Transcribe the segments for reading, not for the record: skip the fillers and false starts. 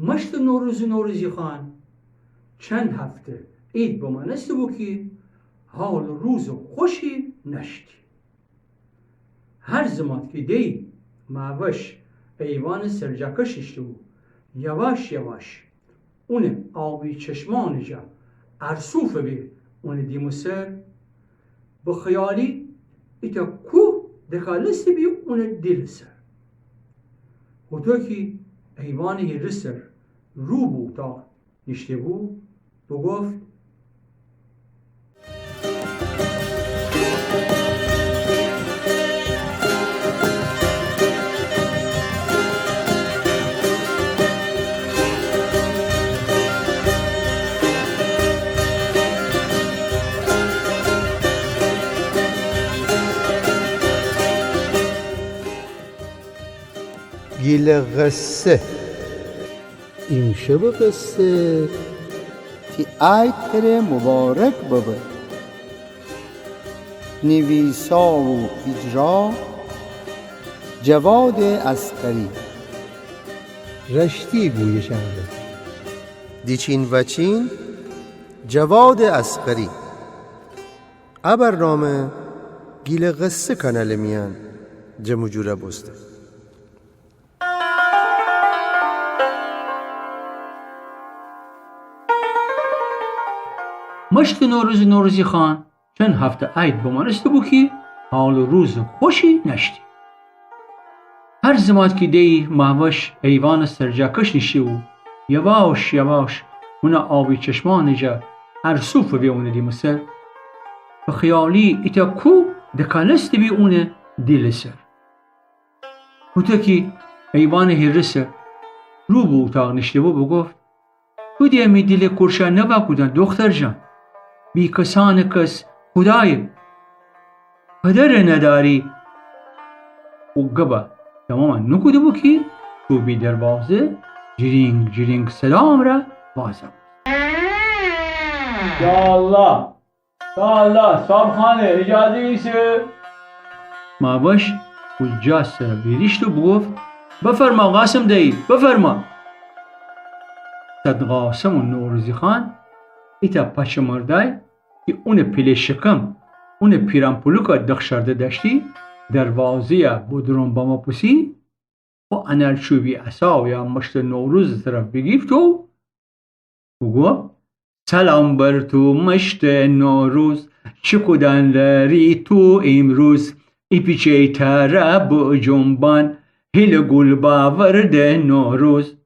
مشت نوروزی خان چند هفته عید بمانسته بو که حال روز خوشی نشتی. هر زمان که دی معوش ایوان سرجاکششته بو یواش اون آبی چشمان جا ارسوفه بی اون دیمو سر بخیالی ایتا کو دخالسته بی اون دل سر. خودتا که ایوانی رسر رو بو تا نشته بو بگفت گیل قصه این شب قصه تی عید مبارک بابا نویسا و اجرا جواد عسکری رشتی گویشنده دیچین وچین جواد عسکری برنامه گیل قصه کانال میان جمو جوره بسته. مشت نوروزی خان چند هفته عید بمانسته بو که حال روز خوشی نشتی. هر زمان که دی معوش ایوان سرجاکش نشته بو یواش اون آبی چشمان جا ارسوف بی اون دیمو سر بخیالی ایتا کو دکانسته بی اون دل سر. خودتا که ایوان هرسه رو بو اتاق نشته بو بگفت خودی امی دل کرشا نبا کودن دختر جان بی کسان کس خدای پدر نداری و گبا تماما نکوده بو که تو بی دروازه جرینگ سلام را بازم. یا الله صاحب خانه اجازه ایسه معوش کجا سر بیریشت و بگفت بفرما قاسم دایی بفرما. صد قاسم و نوروزی خان ایتا پچه مردای که اون پیل شکم اون پیرانپولوکا دخشارده داشتی دروازه بودرون با ما پسی و انال چوبی اصا یا مشت نوروز طرف بگیفت و بگو سلام بر تو مشت نوروز چه کدن لری تو امروز ای پیچه تره با جنبان هل گل باورد نوروز.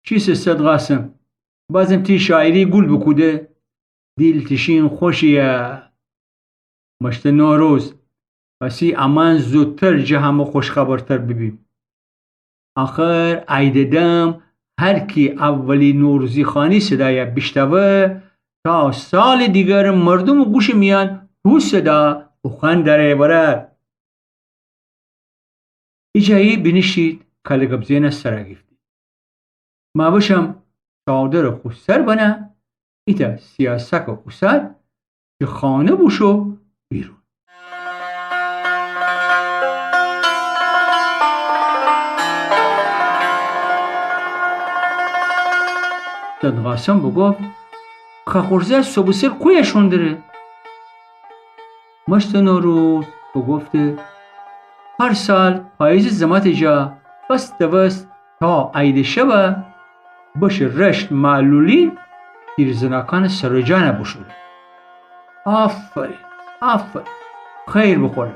چیست صد قاسم بازم تی شاعری گل بکوده دیل تشین خوشیه مشت نوروز پسی امان زودتر جهمو خوش خبرتر ببین. آخر عیددم هر کی اولی نوروزی خانی صدای بشتوه تا سال دیگر مردم گوش میان هو صدا بخوان داره برد. ایجایی بینشید کل گبزین سر گفتی معوشم چادر خوش سر بنه ایتا سیاسک و خسد که خانه بوشو بیرون. صد قاسم بگفت خخورزه صبح سر کویشون داره. مشت نوروز بگفته هر سال پاییز زمت جا بست تا عید شبه باشه رشت معلولین پیرزناکان سرجانه بشوره. آفرین خیر بخوره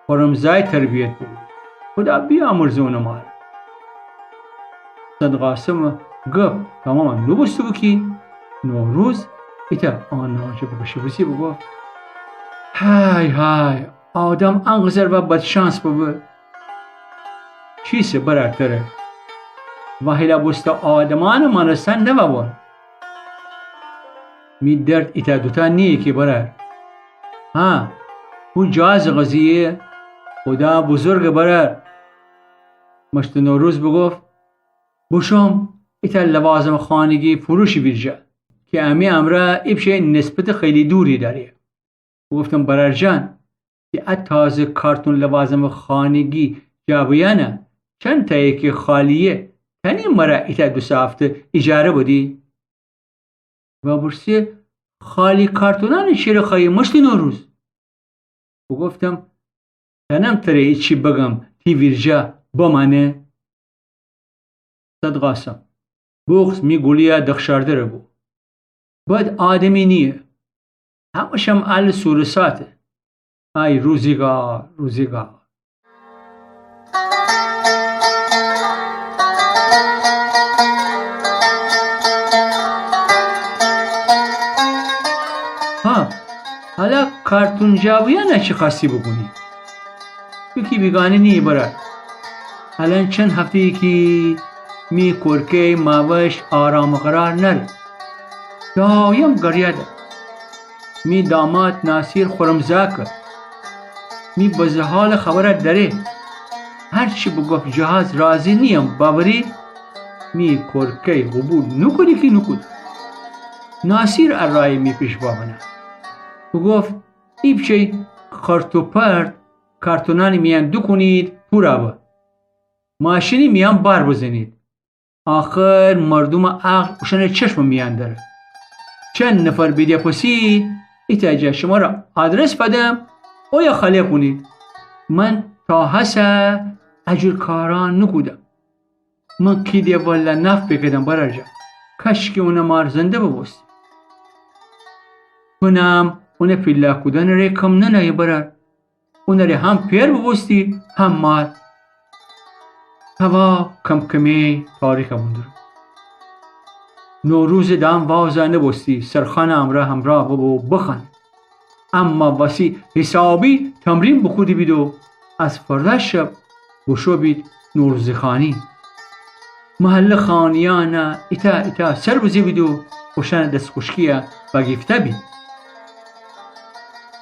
خورمزای تربیت بود خدا بیامرزونه مار. صد قاسم گفت تماما نبسته بکی نوروز ایتا آناجه بکشه بسی بگو های آدم انقذر و بدشانس ببه چیسه براتره و هیلا بسته آدمان منستن نبابون می درد ایتا دوتا نیه که برار او جاز قضیه خدا بزرگ برار. مشت نوروز بگفت بشم ایتا لوازم خانگی فروشی بیرجا که امی امره ایبشه نسبت خیلی دوری داره. گفتم برار جان که تازه کارتون لوازم خانگی جابیانه چند تایی که خالیه تنی مرا ایتا 2 هفته اجاره بودی؟ و برسی خالی کارتونان چیره خواهی مشت نوروز. و گفتم تنم تره ایچی بگم تی ویرجا بمانه. صد قاسم بغز می گولیه دخشارده رو بو. بعد آدمی نیه. همشم آل سورساته. ای روزگار روزگار. حالا کارتون جاویه نه چی خاصی بکنی؟ یکی بیگانه نیه برای. الان چند هفته ای که می کرکه ماوش آرام قرار نره. دایم گریاده. می داماد ناصیر خورمزاکه. می بزحال خبرت داره. هرچی بگفت جهاز راضی نیم باوری می کرکه قبول نکنی که نکن. ناصیر ارائه می پیش بابنه. و گفت ای بچه خرط و پرت کارتونانی میان دو کنید پورا با ماشینی میان بار بزنید. آخر مردم عقل بشن چشم میان داره. چند نفر بیده پسید ایتا شما را آدرس بدم او یا خالی کنید. من تا حسا اجور کاران نکودم. من کیده والا نف بکدم برار جا کش که اونه مارزنده ببوست کنم اونه پیلا کودن ره کم ننایی برار. اونه ره هم پیر ببوستی هم مال. هوا کم کمی تاریخ مندر. نوروز دام وازا نبوستی سرخان امرا همراه ببو بخن. اما واسی حسابی تمرین بخودی بیدو از فردا شب بشو بید نوروز خانی. محل خانیانا ایتا سر بزی بیدو خوشن دست خوشکیه و گفته بید.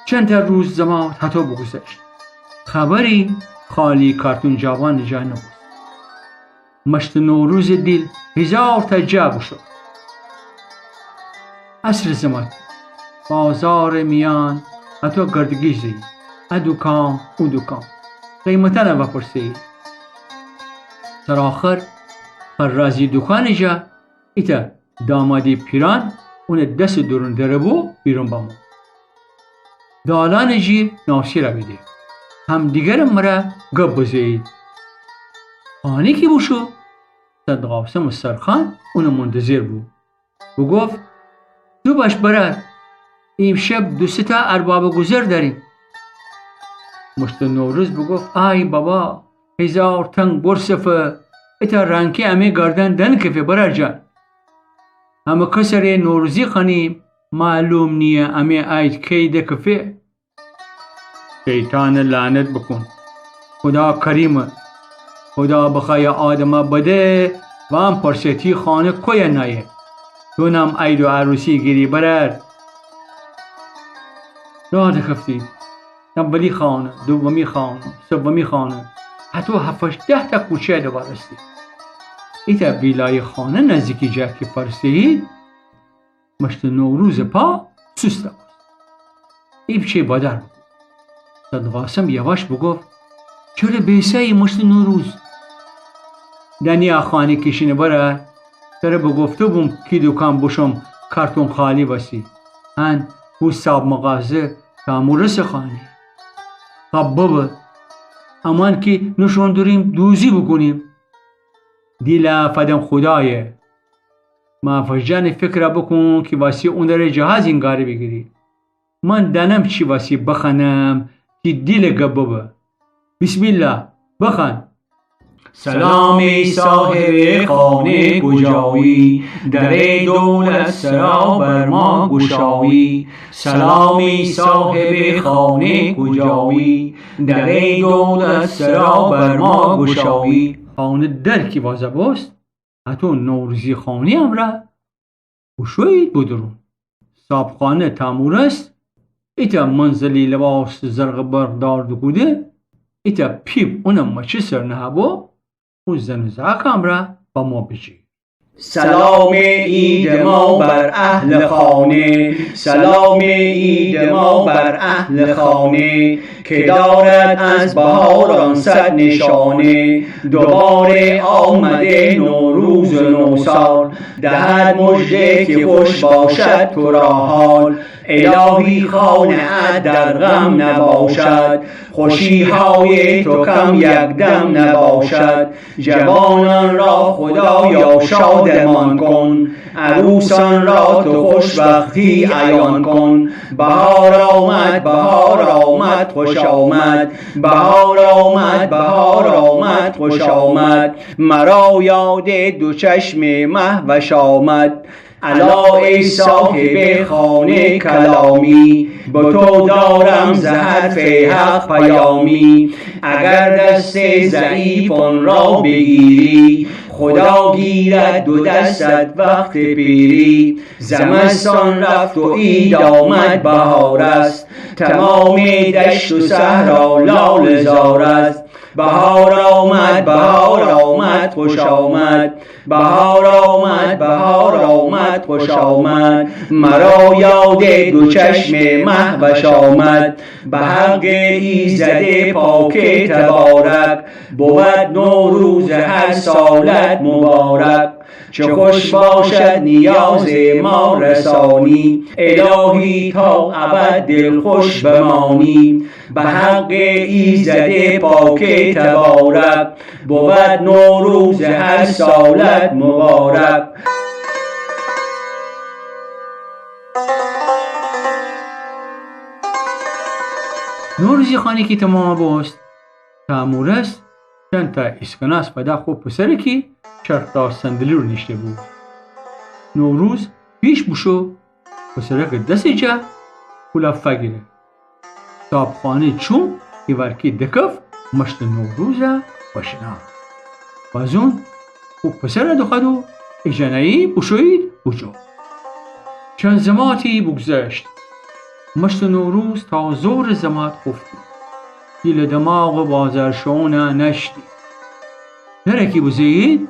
چند تا روز زمان حتی بگذشت. خبری خالی کارتون جوان جا نبود. مشت نوروز دیل 1000 تا جا بشو. عصر زمان بازار میان حتی گردگی زی ادوکام او دوکام قیمتا نو پرسی. در آخر فرازی دکان جا ایتا دامادی پیران اون دست درون دربو بیرون بامو. دالان جیر ناسی را بیده. هم دیگر مرا گب بزید. آنی کی بوشو؟ صد قاسم و سرخان اونو منتظر بود. و گفت تو باش برار. امشب 2 تا ارباب گذر داریم. مشت نوروز بگفت آی بابا 1000 تنگ برسفه ایتا رنکی همه گردن دن کفه برار جان. همه کسر نوروزی خانیم معلوم نیه همه آید کی ده کفه. شیطان لعنت بکن. خدا کریمه. خدا بخوای آدم بده و هم پرسیتی خانه کوی نایه. تونم عید و عروسی گیری برار. راه خفتی. اولی خانه، دومی خانه، سومی خانه، حتی 7-10 تا کوچه دوارستی. ایتا بیلای خانه نزدیکی جا که پرسید مشت نوروز پا سوسته بود. ای بچه بادر بود. صد قاسم یواش بگفت چرا بیسه ای مشت نوروز؟ دنیا خانه کشینه برار تره بگفته بوم کی دکان بشم کارتون خالی باسی. هن او صاحب مغازه تامورس خانه. خب بابا امان که نشون داریم دوزی بکنیم. دیلا فدم خدایه. مافجان فکر بکن که واسی اون داره جهاز انگاری بگیری. من دانم چی واسی بخنم که دیل گبابه. بسم الله بخن. سلامی صاحب خانه کجایی در دولت سرا بر ما گشایی. سلامی صاحب خانه کجایی در دولت سرا بر ما گشایی. خانه در کی وازه باست حتی نوروزی خانی هم را بشوید بدرون. صاحب خانه تامور است. ایتا منزلی لباس زرق بردار دکوده. ایتا پیپ اونم مچه سر نهبو اون زن زاکم را با ما بجی. سلام عید ما بر اهل خانه. سلام عید ما بر اهل خانه. که دارد از بهاران صد نشانه. دوباره آمده نوروز و نوسال، دهد مژده که خوش باشد تو را حال. الهی خانه‌ات در غم نباشد، خوشی‌های تو کم یک دم نباشد. جوانان را خدایا شادمان کن، عروسان را تو خوشبختی عیان کن. بهار آمد بهار آمد خوش آمد، بهار آمد بهار آمد خوش آمد. مرا یاد دو چشم مهوش آمد، الا ای صاحب خانه کلامی. با تو دارم ز حرف حق پیامی. اگر دست ضعیفان را بگیری، خدا گیرد دو دستت وقت پیری. زمستان رفت و عید آمد بهار است، تمام دشت و صحرا لاله زار است. بهار آمد بهار آمد خوش آمد، بهار آمد بهار آمد خوش آمد. مرا یاد دو چشم مهوش آمد، به حق ایزد پاک تبارک. بود نوروز هر سالت مبارک، چه خوش باشد نیاز ما رسانی. الهی تا ابد دل خوش بمانی، به حق ایزد پاک تبارک. بود نوروز هر سالت مبارک. نوروزی خانی که تمام باست تعمور است. چند تا اسکناس است پدا خوب پسره که چرتا صندلی رو نشته بود. نوروز پیش بشو پسره که دست جا کلافه گیره تابخانه چون ایورکی دکف مشت نوروز بشنا. و از اون خوب پسره دخدو ایجانایی بشوید بجو. چند زماتی بگذشت، مشت نوروز تا زور زمات خفتی. دیل دماغ بازرشونه نشتی. نرکی بزید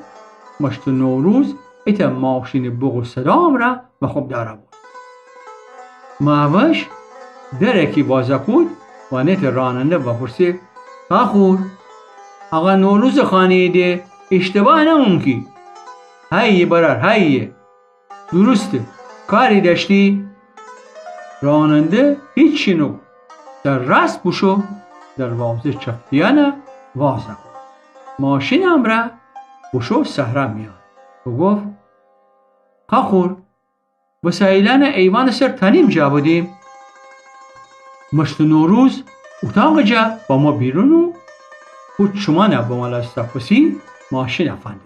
مشت نوروز ایتا ماشین بغ صدام را و خوب داره بود. مهوش درکی بازه کود و نیت راننده و پرسید آخور آقا نوروز خانیده اشتباه نمونکی. هیه برار هیه درسته کاری داشتی؟ راننده هیچی نگو، در راست بشو دروازه چفتیانه وازه کن. ماشینم را بشو صحرا میاد و گفت خاخور وسایلان ایوان سر تنیم جا بودیم. مشت نوروز اتاق جا با ما بیرونو خود شما نه با مال استفاسی ماشین افنده.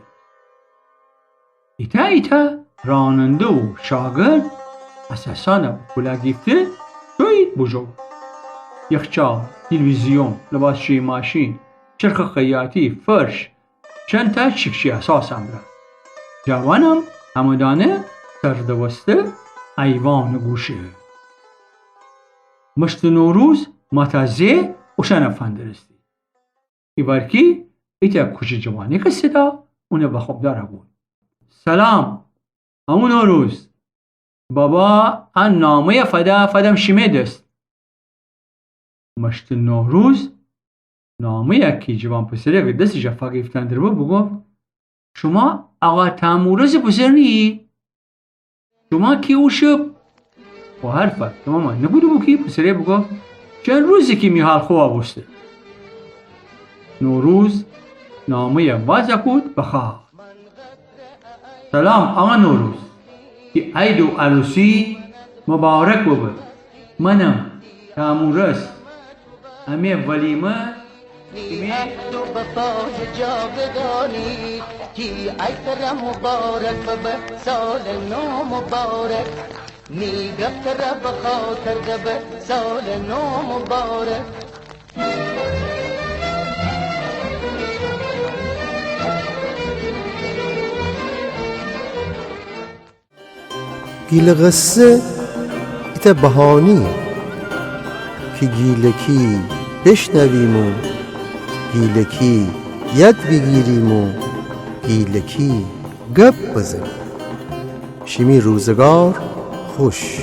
ایتا راننده و شاگرد اساسانه کلا گیفته توید بجو. یخچال، تلویزیون، لباسشوی ماشین، چرخ خیاطی، فرش، چند تا چکشی اساس هم را. جوانم همدانه سردوسته ایوان گوشه. مشت نوروز متازه اوشن افنده رستی. ایوارکی ایتا کچه جوانی که صدا اونه بخوب داره بود. سلام همون نوروز بابا ان نامه فدم شیمه دست. مشت نوروز نامه یکی جوان پسره که دستی جفا گفتن در بگو شما آقا تامورز پسر نی؟ شما کی اوشب؟ و حرفت تماما نبودو بکی پسره بگو چند روزی که میحال خواه بسته. نوروز نامه وازه کود بخواه سلام آقا نوروز که عید و عروسی مبارک بود. منم تامورز همه ولیمه تو بپای جاودانی کی عید مبارک به سال نو مبارک میگفت رب خاطر به سال نو مبارک. گیل قصه ایتا بهانی که گیلکی بشنویم و گیلکی ید بگیریم و گیلکی گپ بزنیم. شیمی روزگار خوش.